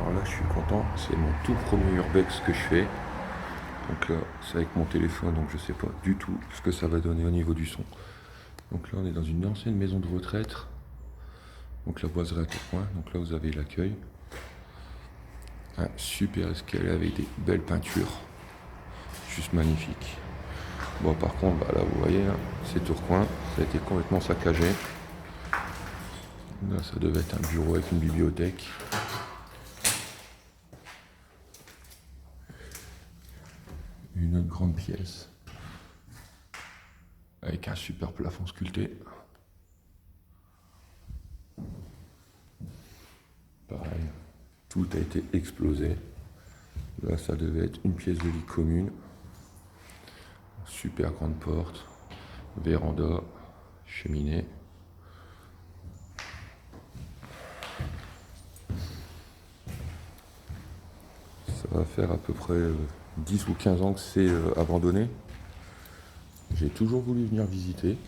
Alors là je suis content, c'est mon tout premier urbex que je fais. Donc là c'est avec mon téléphone, donc je sais pas du tout ce que ça va donner au niveau du son. Donc là on est dans une ancienne maison de retraite. Donc la boiserie à Tourcoing, donc là vous avez l'accueil. Un super escalier avec des belles peintures. Juste magnifique. Bon par contre là vous voyez là, c'est Tourcoing, ça a été complètement saccagé. Là ça devait être un bureau avec une bibliothèque. Une autre grande pièce avec un super plafond sculpté. Pareil, tout a été explosé. Là ça devait être une pièce de lit commune. Super grande porte, véranda, cheminée. Ça va faire à peu près 10 ou 15 ans que c'est abandonné. J'ai toujours voulu venir visiter.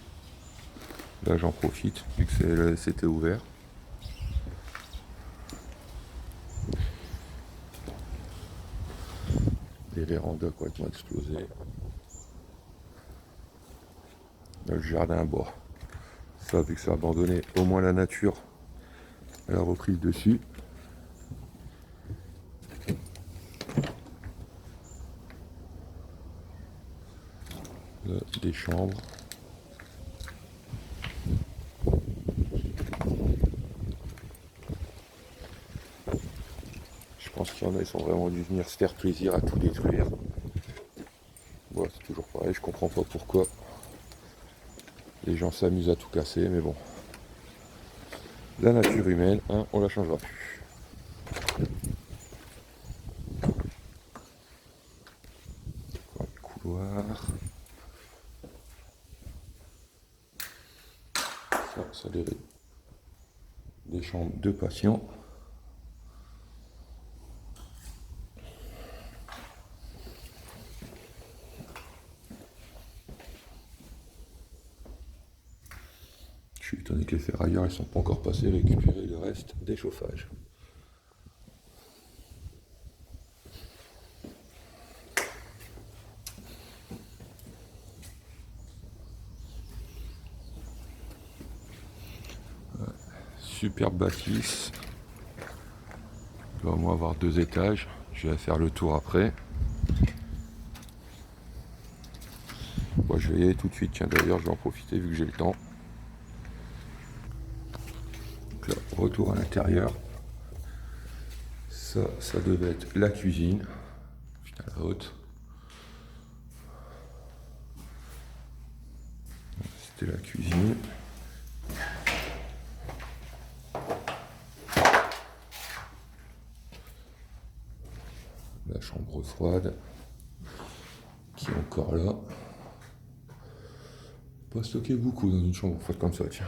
Là j'en profite vu que c'était ouvert. Les vérandas complètement explosées. Là, le jardin bois. Ça, vu que c'est abandonné, au moins la nature elle a repris le dessus. Là, des chambres. Je pense qu'il y en a, ils sont vraiment dû venir se faire plaisir à tout détruire. Bon, c'est toujours pareil, je comprends pas pourquoi les gens s'amusent à tout casser, mais bon. La nature humaine, hein, on la changera plus. Dans le couloir. Ça devait être des chambres de patients. Je suis étonné que les ferrailleurs ne sont pas encore passés récupérer le reste des chauffages. Superbe bâtisse. Il doit au moins avoir 2 étages. Je vais faire le tour après. Bon, je vais y aller tout de suite. Tiens, d'ailleurs, je vais en profiter vu que j'ai le temps. Donc là, retour à l'intérieur. Ça devait être la cuisine. Putain, la haute. C'était la cuisine. La chambre froide qui est encore là. Pas stocker beaucoup dans une chambre froide comme ça, tiens.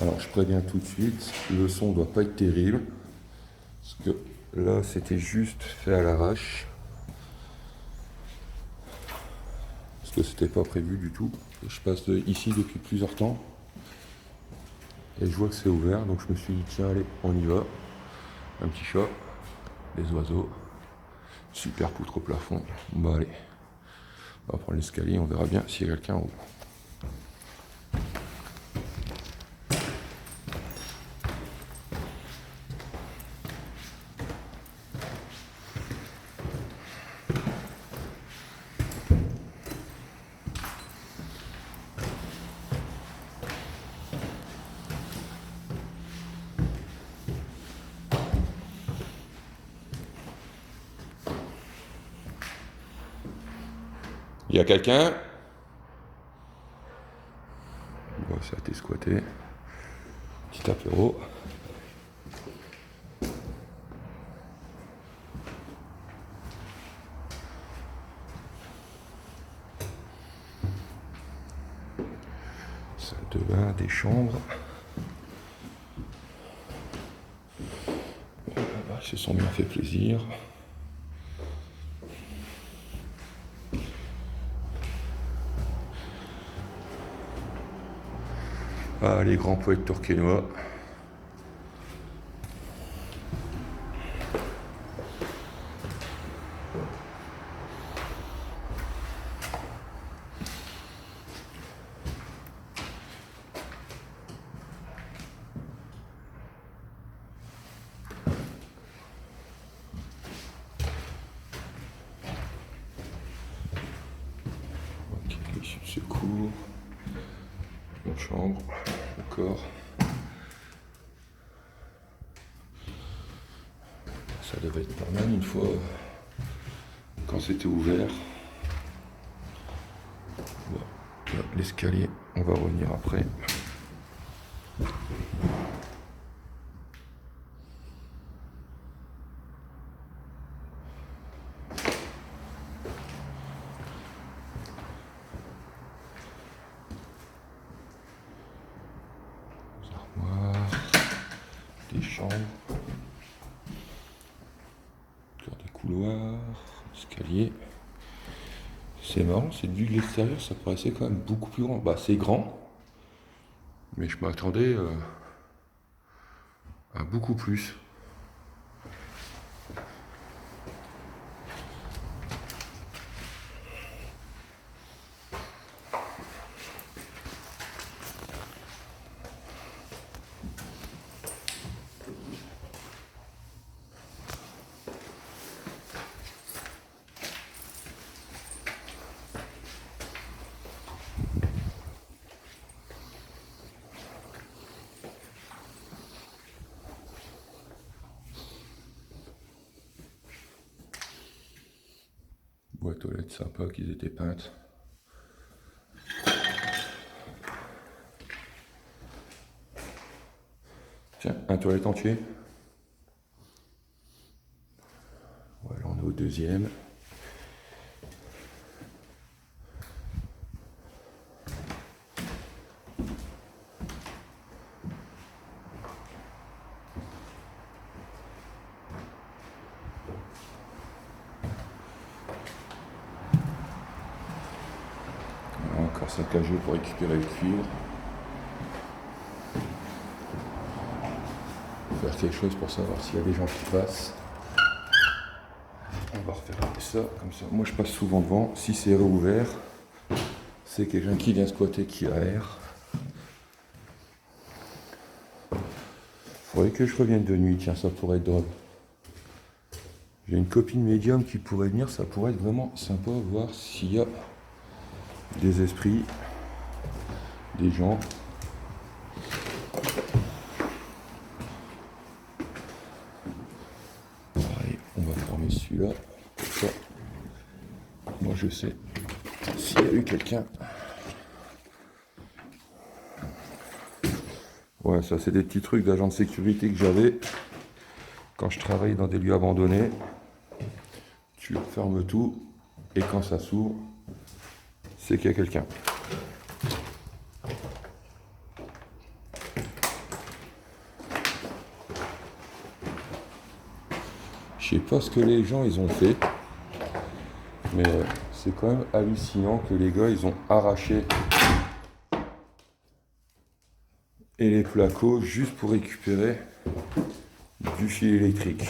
Alors je préviens tout de suite, le son doit pas être terrible. Parce que là c'était juste fait à l'arrache. Parce que c'était pas prévu du tout. Je passe ici depuis plusieurs temps. Et je vois que c'est ouvert, donc je me suis dit tiens allez, on y va. Un petit chat, des oiseaux, super poutre au plafond. Bon allez, on va prendre l'escalier, on verra bien s'il y a quelqu'un en haut. Il y a quelqu'un? Bon, ça a été squatté. Petit apéro. Salle de bain, des chambres. Ils se sont bien fait plaisir. Ah, les grands poètes tourquenois. Ok, l'issue de secours. Une chambre, encore. Ça devait être pas mal une fois quand c'était ouvert. Bon, là, l'escalier, on va revenir après. Les armoires, des chambres, encore des couloirs, escalier. C'est marrant, cette vue de l'extérieur, ça paraissait quand même beaucoup plus grand. Bah, c'est grand, mais je m'attendais à beaucoup plus. Boîte aux lettres sympa qu'ils étaient peintes. Tiens, un toilette entier. Voilà, on est au deuxième. Encore saccagé pour récupérer le cuivre. Faire quelque chose pour savoir s'il y a des gens qui passent. On va refaire ça comme ça. Moi je passe souvent devant. Si c'est réouvert, c'est quelqu'un qui vient squatter qui aère. Faudrait que je revienne de nuit, tiens, ça pourrait être drôle. J'ai une copine médium qui pourrait venir, ça pourrait être vraiment sympa, voir s'il y a des esprits, des gens. Pareil, on va fermer celui-là, comme ça. Moi je sais s'il y a eu quelqu'un. Ouais, ça c'est des petits trucs d'agent de sécurité que j'avais quand je travaillais dans des lieux abandonnés. Tu fermes tout et quand ça s'ouvre, c'est qu'il y a quelqu'un. Je sais pas ce que les gens ils ont fait, mais c'est quand même hallucinant que les gars ils ont arraché et les placos juste pour récupérer du fil électrique.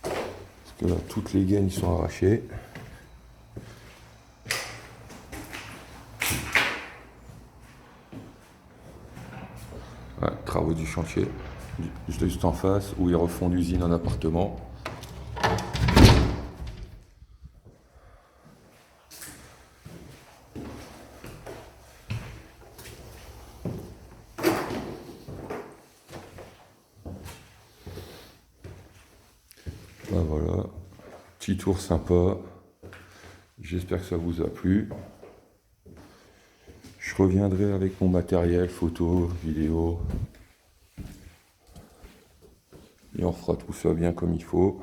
Parce que là toutes les gaines ils sont arrachées. Ouais, travaux du chantier, juste en face où ils refont l'usine en appartement. Ben voilà, petit tour sympa. J'espère que ça vous a plu. Je reviendrai avec mon matériel, photo, vidéo. Et on fera tout ça bien comme il faut.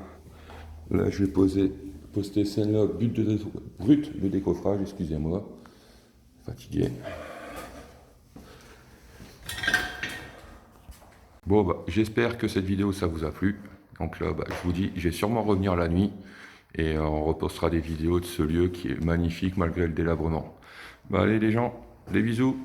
Là, je vais poster celle-là, brut de décoffrage, excusez-moi. Fatigué. Bon, bah, j'espère que cette vidéo, ça vous a plu. Donc là, bah, je vous dis, je vais sûrement revenir la nuit, Et on repostera des vidéos de ce lieu qui est magnifique malgré le délabrement. Bah allez les gens, des bisous.